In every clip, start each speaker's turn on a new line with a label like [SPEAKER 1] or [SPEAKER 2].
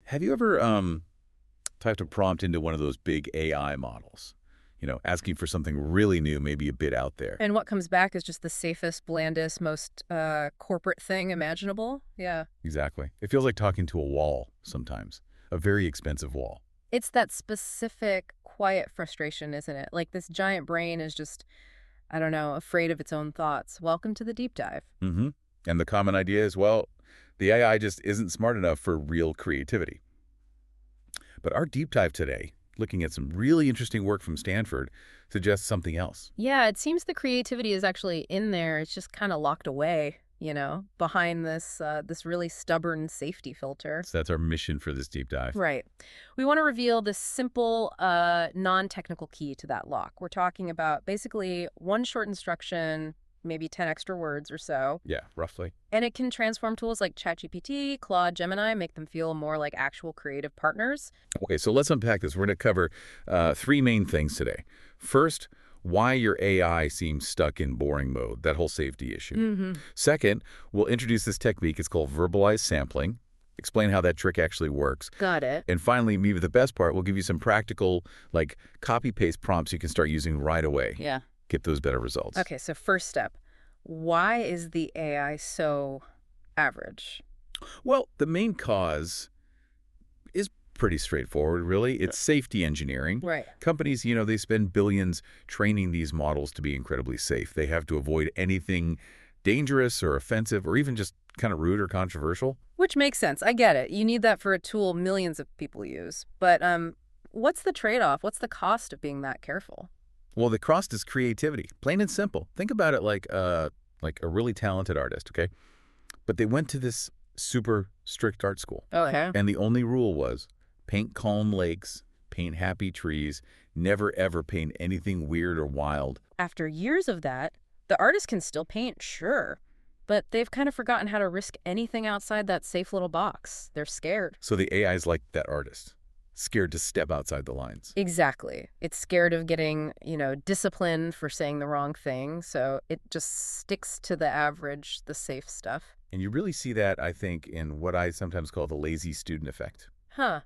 [SPEAKER 1] Have you ever typed a prompt into one of those big AI models? Asking for something really new, maybe a bit out there.
[SPEAKER 2] And what comes back is just the safest, blandest, most corporate thing imaginable. Yeah.
[SPEAKER 1] Exactly. It feels like talking to a wall sometimes, a very expensive wall.
[SPEAKER 2] It's that specific, quiet frustration, isn't it? Like this giant brain is just, I don't know, afraid of its own thoughts. Welcome to the deep dive.
[SPEAKER 1] Mm-hmm. And the common idea is, well, the AI just isn't smart enough for real creativity. But our deep dive today, looking at some really interesting work from Stanford, suggests something else.
[SPEAKER 2] Yeah, it seems the creativity is actually in there. It's just kind of locked away, behind this really stubborn safety filter.
[SPEAKER 1] So that's our mission for this deep dive.
[SPEAKER 2] Right. We want to reveal this simple, non-technical key to that lock. We're talking about basically one short instruction, maybe 10 extra words or so.
[SPEAKER 1] Yeah, roughly.
[SPEAKER 2] And it can transform tools like ChatGPT, Claude, Gemini, make them feel more like actual creative partners.
[SPEAKER 1] Okay, so let's unpack this. We're going to cover three main things today. First, why your AI seems stuck in boring mode, that whole safety issue.
[SPEAKER 2] Mm-hmm.
[SPEAKER 1] Second, we'll introduce this technique. It's called verbalized sampling. Explain how that trick actually works.
[SPEAKER 2] Got it.
[SPEAKER 1] And finally, maybe the best part, we'll give you some practical, like, copy-paste prompts you can start using right away.
[SPEAKER 2] Yeah.
[SPEAKER 1] Get those better results.
[SPEAKER 2] Okay, so first step. Why is the AI so average?
[SPEAKER 1] Well, the main cause is pretty straightforward, really. It's safety engineering.
[SPEAKER 2] Right.
[SPEAKER 1] Companies, they spend billions training these models to be incredibly safe. They have to avoid anything dangerous or offensive or even just kind of rude or controversial.
[SPEAKER 2] Which makes sense. I get it. You need that for a tool millions of people use. But what's the trade-off? What's the cost of being that careful?
[SPEAKER 1] Well, the cost is creativity, plain and simple. Think about it like a really talented artist, okay? But they went to this super strict art school.
[SPEAKER 2] Okay.
[SPEAKER 1] And the only rule was paint calm lakes, paint happy trees, never ever paint anything weird or wild.
[SPEAKER 2] After years of that, the artist can still paint, sure. But they've kind of forgotten how to risk anything outside that safe little box. They're scared.
[SPEAKER 1] So the AI is like that artist, scared to step outside the lines.
[SPEAKER 2] Exactly. It's scared of getting, disciplined for saying the wrong thing. So it just sticks to the average, the safe stuff.
[SPEAKER 1] And you really see that, I think, in what I sometimes call the lazy student effect.
[SPEAKER 2] Huh.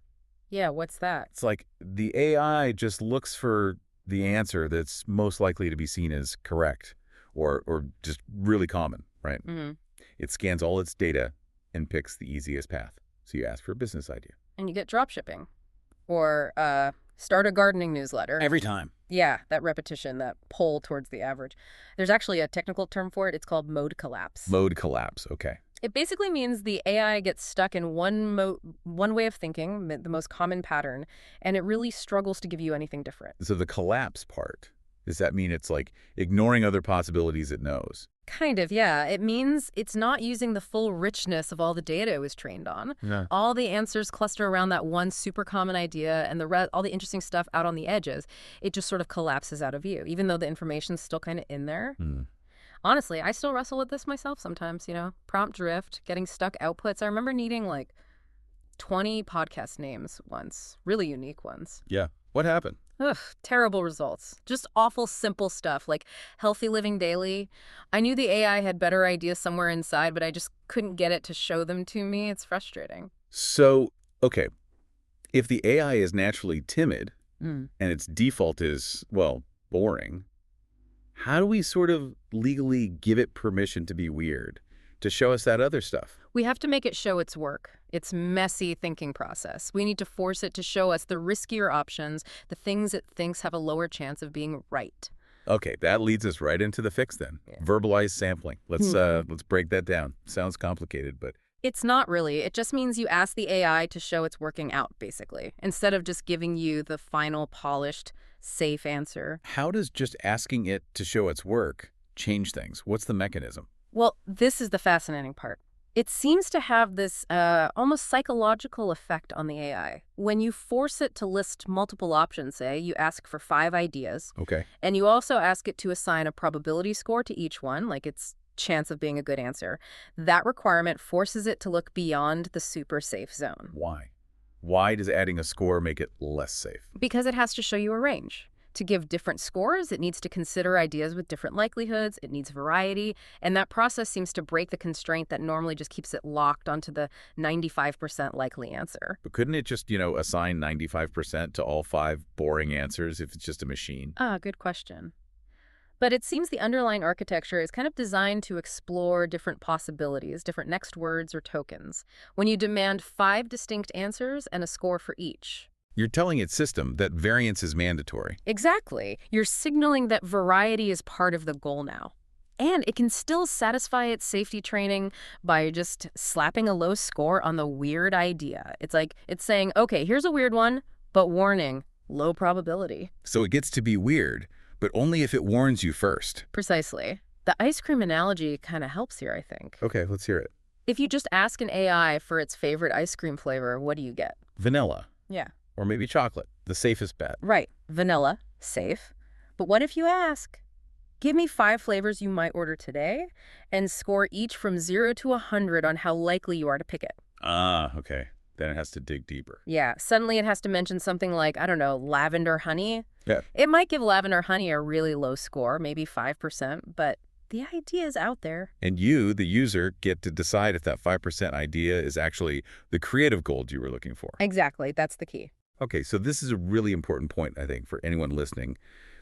[SPEAKER 2] Yeah, what's that?
[SPEAKER 1] It's like the AI just looks for the answer that's most likely to be seen as correct or just really common, right?
[SPEAKER 2] Mm-hmm.
[SPEAKER 1] It scans all its data and picks the easiest path. So you ask for a business idea.
[SPEAKER 2] And you get drop shipping. Or start a gardening newsletter.
[SPEAKER 1] Every time.
[SPEAKER 2] Yeah, that repetition, that pull towards the average. There's actually a technical term for it. It's called mode collapse.
[SPEAKER 1] Mode collapse, okay.
[SPEAKER 2] It basically means the AI gets stuck in one way of thinking, the most common pattern, and it really struggles to give you anything different.
[SPEAKER 1] So the collapse part, does that mean it's like ignoring other possibilities it knows?
[SPEAKER 2] Kind of, yeah. It means it's not using the full richness of all the data it was trained on.
[SPEAKER 1] Yeah.
[SPEAKER 2] All the answers cluster around that one super common idea, and all the interesting stuff out on the edges. It just sort of collapses out of view, even though the information's still kind of in there. Honestly, I still wrestle with this myself sometimes, prompt drift, getting stuck outputs. I remember needing like 20 podcast names once, really unique ones.
[SPEAKER 1] Yeah. What happened?
[SPEAKER 2] Ugh, terrible results. Just awful simple stuff like healthy living daily. I knew the AI had better ideas somewhere inside, but I just couldn't get it to show them to me. It's frustrating.
[SPEAKER 1] So, okay, if the AI is naturally timid
[SPEAKER 2] Mm.
[SPEAKER 1] and its default is, well, boring, how do we sort of legally give it permission to be weird, to show us that other stuff?
[SPEAKER 2] We have to make it show its work, its messy thinking process. We need to force it to show us the riskier options, the things it thinks have a lower chance of being right.
[SPEAKER 1] Okay, that leads us right into the fix then.
[SPEAKER 2] Yeah.
[SPEAKER 1] Verbalized sampling. Let's break that down. Sounds complicated, but
[SPEAKER 2] It's not really. It just means you ask the AI to show it's working out, basically, instead of just giving you the final polished, safe answer.
[SPEAKER 1] how does just asking it to show its work change things? What's the mechanism?
[SPEAKER 2] Well, this is the fascinating part. It seems to have this almost psychological effect on the AI. When you force it to list multiple options, say, you ask for 5 ideas,
[SPEAKER 1] Okay.
[SPEAKER 2] and you also ask it to assign a probability score to each one, like its chance of being a good answer, that requirement forces it to look beyond the super safe zone.
[SPEAKER 1] Why? Why does adding a score make it less safe?
[SPEAKER 2] Because it has to show you a range. To give different scores, it needs to consider ideas with different likelihoods, it needs variety, and that process seems to break the constraint that normally just keeps it locked onto the 95% likely answer.
[SPEAKER 1] But couldn't it just, assign 95% to all 5 boring answers if it's just a machine?
[SPEAKER 2] Ah, good question. But it seems the underlying architecture is kind of designed to explore different possibilities, different next words or tokens, when you demand 5 distinct answers and a score for each.
[SPEAKER 1] You're telling its system that variance is mandatory.
[SPEAKER 2] Exactly. You're signaling that variety is part of the goal now. And it can still satisfy its safety training by just slapping a low score on the weird idea. It's like it's saying, okay, here's a weird one, but warning, low probability.
[SPEAKER 1] So it gets to be weird, but only if it warns you first.
[SPEAKER 2] Precisely. The ice cream analogy kind of helps here, I think.
[SPEAKER 1] Okay, let's hear it.
[SPEAKER 2] If you just ask an AI for its favorite ice cream flavor, what do you get?
[SPEAKER 1] Vanilla.
[SPEAKER 2] Yeah.
[SPEAKER 1] Or maybe chocolate, the safest bet.
[SPEAKER 2] Right. Vanilla, safe. But what if you ask, give me 5 flavors you might order today and score each from 0 to 100 on how likely you are to pick it?
[SPEAKER 1] Ah, okay. Then it has to dig deeper.
[SPEAKER 2] Yeah, suddenly it has to mention something like, I don't know, lavender honey.
[SPEAKER 1] Yeah.
[SPEAKER 2] It might give lavender honey a really low score, maybe 5%, but the idea is out there.
[SPEAKER 1] And you, the user, get to decide if that 5% idea is actually the creative gold you were looking for.
[SPEAKER 2] Exactly, that's the key.
[SPEAKER 1] Okay, so this is a really important point, I think, for anyone listening.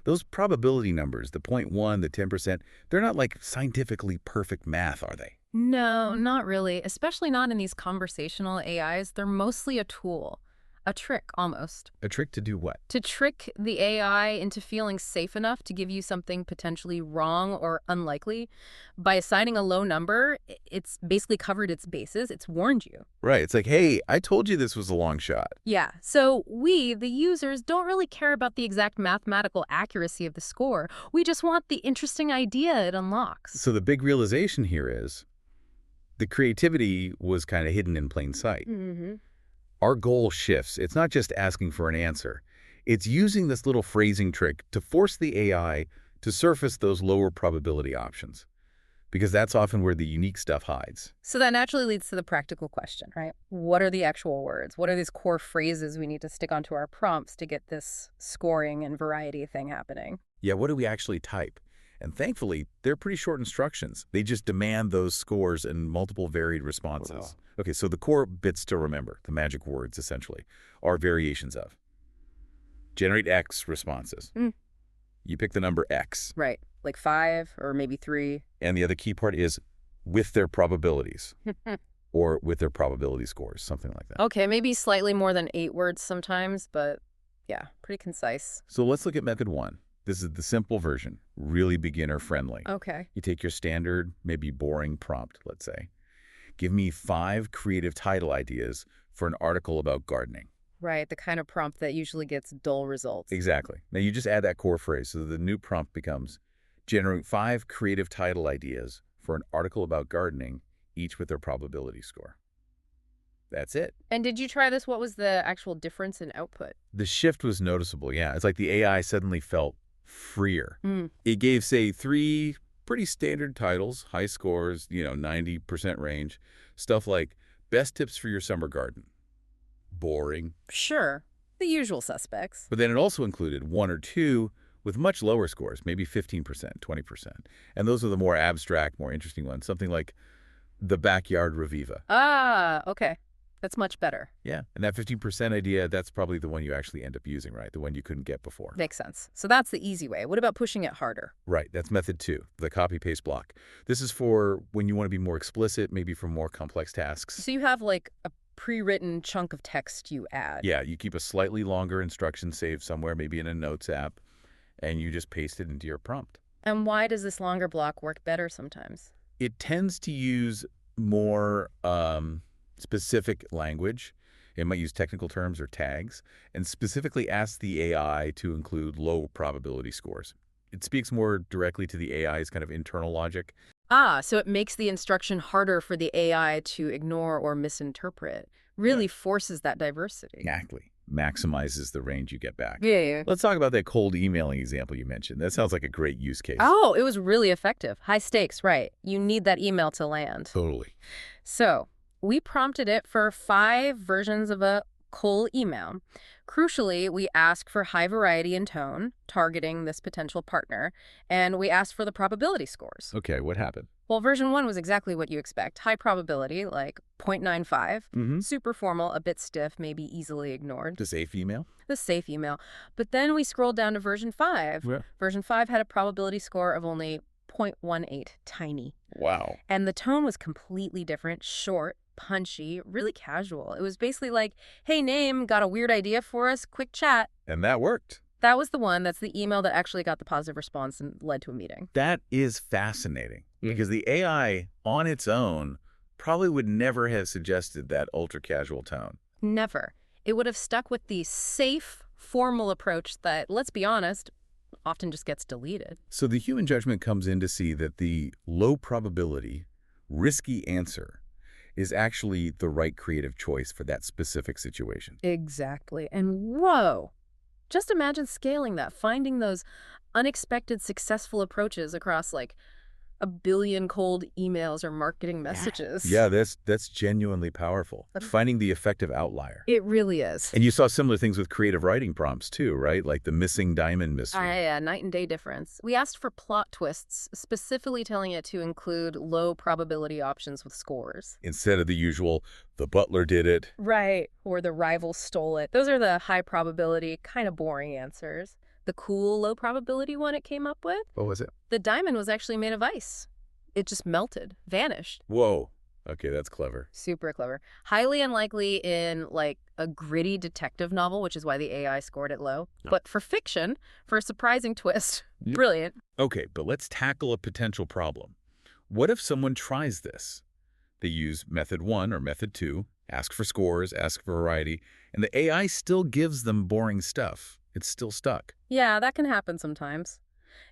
[SPEAKER 1] Those probability numbers, the 0.1, the 10%, they're not like scientifically perfect math, are they?
[SPEAKER 2] No, not really, especially not in these conversational AIs. They're mostly a tool, a trick almost.
[SPEAKER 1] A trick to do what?
[SPEAKER 2] To trick the AI into feeling safe enough to give you something potentially wrong or unlikely. By assigning a low number, it's basically covered its bases. It's warned you.
[SPEAKER 1] Right, it's like, hey, I told you this was a long shot.
[SPEAKER 2] Yeah, so we, the users, don't really care about the exact mathematical accuracy of the score. We just want the interesting idea it unlocks.
[SPEAKER 1] So the big realization here is the creativity was kind of hidden in plain sight.
[SPEAKER 2] Mm-hmm.
[SPEAKER 1] Our goal shifts. It's not just asking for an answer. It's using this little phrasing trick to force the AI to surface those lower probability options, because that's often where the unique stuff hides.
[SPEAKER 2] So that naturally leads to the practical question, right? What are the actual words? What are these core phrases we need to stick onto our prompts to get this scoring and variety thing happening?
[SPEAKER 1] Yeah, what do we actually type? And thankfully, they're pretty short instructions. They just demand those scores and multiple varied responses.
[SPEAKER 2] Wow.
[SPEAKER 1] Okay, so the core bits to remember, the magic words essentially, are variations of. Generate X responses. You pick the number X.
[SPEAKER 2] Right, like 5 or maybe 3.
[SPEAKER 1] And the other key part is with their probabilities or with their probability scores, something like that.
[SPEAKER 2] Okay, maybe slightly more than 8 words sometimes, but yeah, pretty concise.
[SPEAKER 1] So let's look at method 1. This is the simple version, really beginner-friendly.
[SPEAKER 2] Okay.
[SPEAKER 1] You take your standard, maybe boring prompt, let's say. Give me 5 creative title ideas for an article about gardening.
[SPEAKER 2] Right, the kind of prompt that usually gets dull results.
[SPEAKER 1] Exactly. Now you just add that core phrase, so the new prompt becomes, generate 5 creative title ideas for an article about gardening, each with their probability score. That's it.
[SPEAKER 2] And did you try this? What was the actual difference in output?
[SPEAKER 1] The shift was noticeable, yeah. It's like the AI suddenly felt freer. It gave, say, 3 pretty standard titles, high scores, 90% range. Stuff like, best tips for your summer garden. Boring.
[SPEAKER 2] Sure, the usual suspects.
[SPEAKER 1] But then it also included 1 or 2 with much lower scores, maybe 15%, 20%. And those are the more abstract, more interesting ones. Something like, the backyard reviva.
[SPEAKER 2] Ah, okay. That's much better.
[SPEAKER 1] Yeah, and that 15% idea, that's probably the one you actually end up using, right? The one you couldn't get before.
[SPEAKER 2] Makes sense. So that's the easy way. What about pushing it harder?
[SPEAKER 1] Right, that's method 2, the copy-paste block. This is for when you want to be more explicit, maybe for more complex tasks.
[SPEAKER 2] So you have like a pre-written chunk of text you add.
[SPEAKER 1] Yeah, you keep a slightly longer instruction saved somewhere, maybe in a Notes app, and you just paste it into your prompt.
[SPEAKER 2] And why does this longer block work better sometimes?
[SPEAKER 1] It tends to use more specific language. It might use technical terms or tags, and specifically ask the AI to include low probability scores. It speaks more directly to the AI's kind of internal logic.
[SPEAKER 2] Ah, so it makes the instruction harder for the AI to ignore or misinterpret. Really forces that diversity.
[SPEAKER 1] Exactly. Maximizes the range you get back.
[SPEAKER 2] Yeah.
[SPEAKER 1] Let's talk about that cold emailing example you mentioned. That sounds like a great use case.
[SPEAKER 2] Oh, it was really effective. High stakes, right. You need that email to land.
[SPEAKER 1] Totally.
[SPEAKER 2] So we prompted it for 5 versions of a Cold email. Crucially, we ask for high variety in tone, targeting this potential partner, and we ask for the probability scores.
[SPEAKER 1] Okay, what happened?
[SPEAKER 2] Well, version 1 was exactly what you expect. High probability, like 0.95.
[SPEAKER 1] Mm-hmm.
[SPEAKER 2] Super formal, a bit stiff, maybe easily ignored.
[SPEAKER 1] To say female?
[SPEAKER 2] The safe email. But then we scrolled down to version 5.
[SPEAKER 1] Yeah.
[SPEAKER 2] Version 5 had a probability score of only 0.18, tiny.
[SPEAKER 1] Wow.
[SPEAKER 2] And the tone was completely different, short, punchy, really casual. It was basically like, hey, name, got a weird idea for us? Quick chat.
[SPEAKER 1] And that worked.
[SPEAKER 2] That was the one. That's the email that actually got the positive response and led to a meeting.
[SPEAKER 1] That is fascinating because the AI on its own probably would never have suggested that ultra-casual tone.
[SPEAKER 2] Never. It would have stuck with the safe, formal approach that, let's be honest, often just gets deleted.
[SPEAKER 1] So the human judgment comes in to see that the low probability, risky answer is actually the right creative choice for that specific situation.
[SPEAKER 2] Exactly. And whoa, just imagine scaling that, finding those unexpected successful approaches across like a billion cold emails or marketing messages.
[SPEAKER 1] Yeah, that's genuinely powerful. Finding the effective outlier.
[SPEAKER 2] It really is.
[SPEAKER 1] And you saw similar things with creative writing prompts too, right? Like the missing diamond mystery.
[SPEAKER 2] Yeah, night and day difference. We asked for plot twists, specifically telling it to include low probability options with scores.
[SPEAKER 1] Instead of the usual, the butler did it.
[SPEAKER 2] Right, or the rival stole it. Those are the high probability, kind of boring answers. The cool, low probability one it came up with?
[SPEAKER 1] What was it?
[SPEAKER 2] The diamond was actually made of ice. It just melted, vanished.
[SPEAKER 1] Whoa. Okay, that's clever.
[SPEAKER 2] Super clever. Highly unlikely in, like, a gritty detective novel, which is why the AI scored it low.
[SPEAKER 1] Oh.
[SPEAKER 2] But for fiction, for a surprising twist, brilliant.
[SPEAKER 1] Okay, but let's tackle a potential problem. What if someone tries this? They use method 1 or method 2, ask for scores, ask for variety, and the AI still gives them boring stuff. It's still stuck.
[SPEAKER 2] Yeah, that can happen sometimes.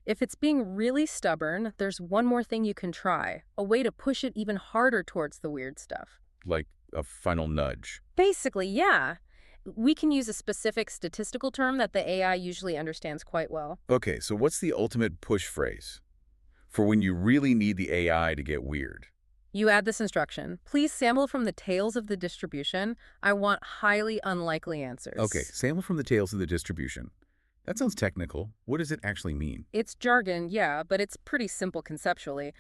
[SPEAKER 2] If it's being really stubborn, there's one more thing you can try, a way to push it even harder towards the weird stuff.
[SPEAKER 1] Like a final nudge.
[SPEAKER 2] Basically, yeah. We can use a specific statistical term that the AI usually understands quite well.
[SPEAKER 1] Okay, so what's the ultimate push phrase for when you really need the AI to get weird?
[SPEAKER 2] You add this instruction. Please sample from the tails of the distribution. I want highly unlikely answers.
[SPEAKER 1] Okay, sample from the tails of the distribution. That sounds technical. What does it actually mean?
[SPEAKER 2] It's jargon, yeah, but it's pretty simple conceptually.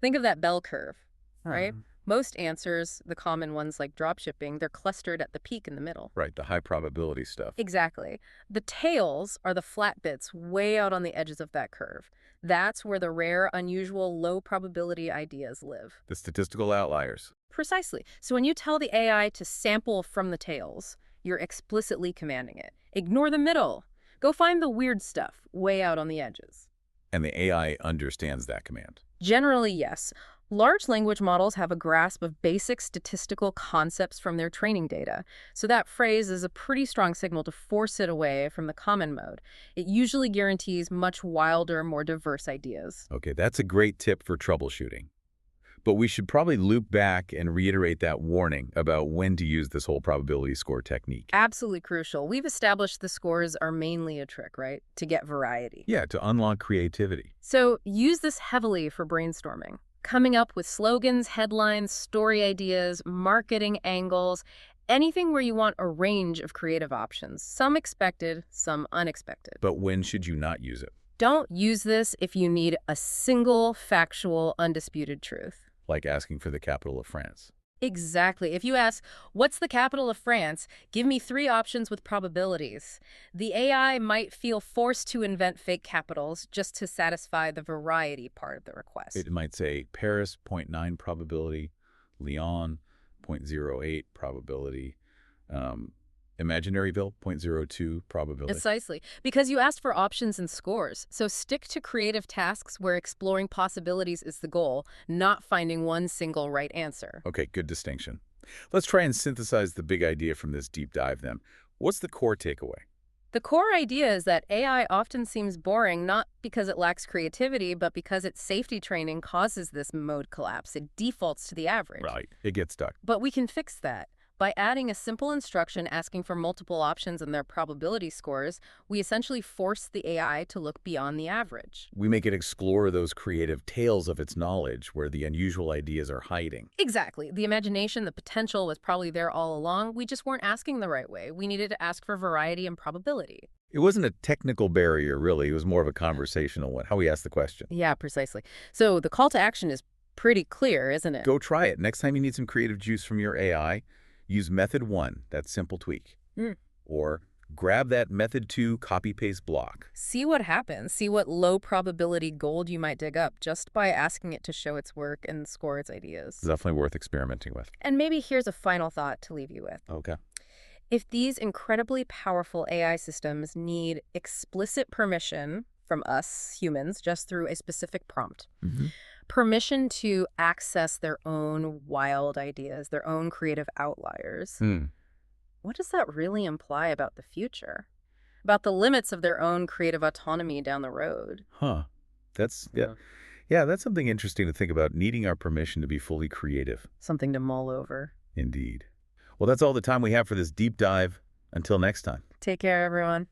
[SPEAKER 2] Think of that bell curve, right? Most answers, the common ones like dropshipping, they're clustered at the peak in the middle.
[SPEAKER 1] Right, the high probability stuff.
[SPEAKER 2] Exactly. The tails are the flat bits way out on the edges of that curve. That's where the rare, unusual, low probability ideas live.
[SPEAKER 1] The statistical outliers.
[SPEAKER 2] Precisely. So when you tell the AI to sample from the tails, you're explicitly commanding it. Ignore the middle. Go find the weird stuff way out on the edges.
[SPEAKER 1] And the AI understands that command.
[SPEAKER 2] Generally, yes. Large language models have a grasp of basic statistical concepts from their training data, so that phrase is a pretty strong signal to force it away from the common mode. It usually guarantees much wilder, more diverse ideas.
[SPEAKER 1] Okay, that's a great tip for troubleshooting. But we should probably loop back and reiterate that warning about when to use this whole probability score technique.
[SPEAKER 2] Absolutely crucial. We've established the scores are mainly a trick, right? To get variety.
[SPEAKER 1] Yeah, to unlock creativity.
[SPEAKER 2] So use this heavily for brainstorming. Coming up with slogans, headlines, story ideas, marketing angles, anything where you want a range of creative options. Some expected, some unexpected.
[SPEAKER 1] But when should you not use it?
[SPEAKER 2] Don't use this if you need a single, factual, undisputed truth.
[SPEAKER 1] Like asking for the capital of France.
[SPEAKER 2] Exactly. If you ask, what's the capital of France? Give me 3 options with probabilities. The AI might feel forced to invent fake capitals just to satisfy the variety part of the request.
[SPEAKER 1] It might say Paris, 0.9 probability, Lyon, 0.08 probability, Imaginaryville, 0.02 probability.
[SPEAKER 2] Precisely. Because you asked for options and scores. So stick to creative tasks where exploring possibilities is the goal, not finding one single right answer.
[SPEAKER 1] Okay, good distinction. Let's try and synthesize the big idea from this deep dive then. What's the core takeaway?
[SPEAKER 2] The core idea is that AI often seems boring not because it lacks creativity, but because its safety training causes this mode collapse. It defaults to the average.
[SPEAKER 1] Right, it gets stuck.
[SPEAKER 2] But we can fix that By adding a simple instruction asking for multiple options and their probability scores, we essentially force the AI to look beyond the average.
[SPEAKER 1] We make it explore those creative tales of its knowledge where the unusual ideas are hiding.
[SPEAKER 2] Exactly. The imagination, the potential was probably there all along. We just weren't asking the right way. We needed to ask for variety and probability.
[SPEAKER 1] It wasn't a technical barrier, really. It was more of a conversational one, how we asked the question.
[SPEAKER 2] Yeah, precisely. So the call to action is pretty clear, isn't it?
[SPEAKER 1] Go try it. Next time you need some creative juice from your AI, use method 1, that simple tweak.
[SPEAKER 2] Mm.
[SPEAKER 1] Or grab that method 2 copy-paste block.
[SPEAKER 2] See what happens. See what low probability gold you might dig up just by asking it to show its work and score its ideas.
[SPEAKER 1] Definitely worth experimenting with.
[SPEAKER 2] And maybe here's a final thought to leave you with.
[SPEAKER 1] Okay.
[SPEAKER 2] If these incredibly powerful AI systems need explicit permission from us humans just through a specific prompt, permission to access their own wild ideas, their own creative outliers, what does that really imply about the future? About the limits of their own creative autonomy down the road?
[SPEAKER 1] Huh. Yeah, that's something interesting to think about, needing our permission to be fully creative.
[SPEAKER 2] Something to mull over.
[SPEAKER 1] Indeed. Well, that's all the time we have for this deep dive. Until next time.
[SPEAKER 2] Take care, everyone.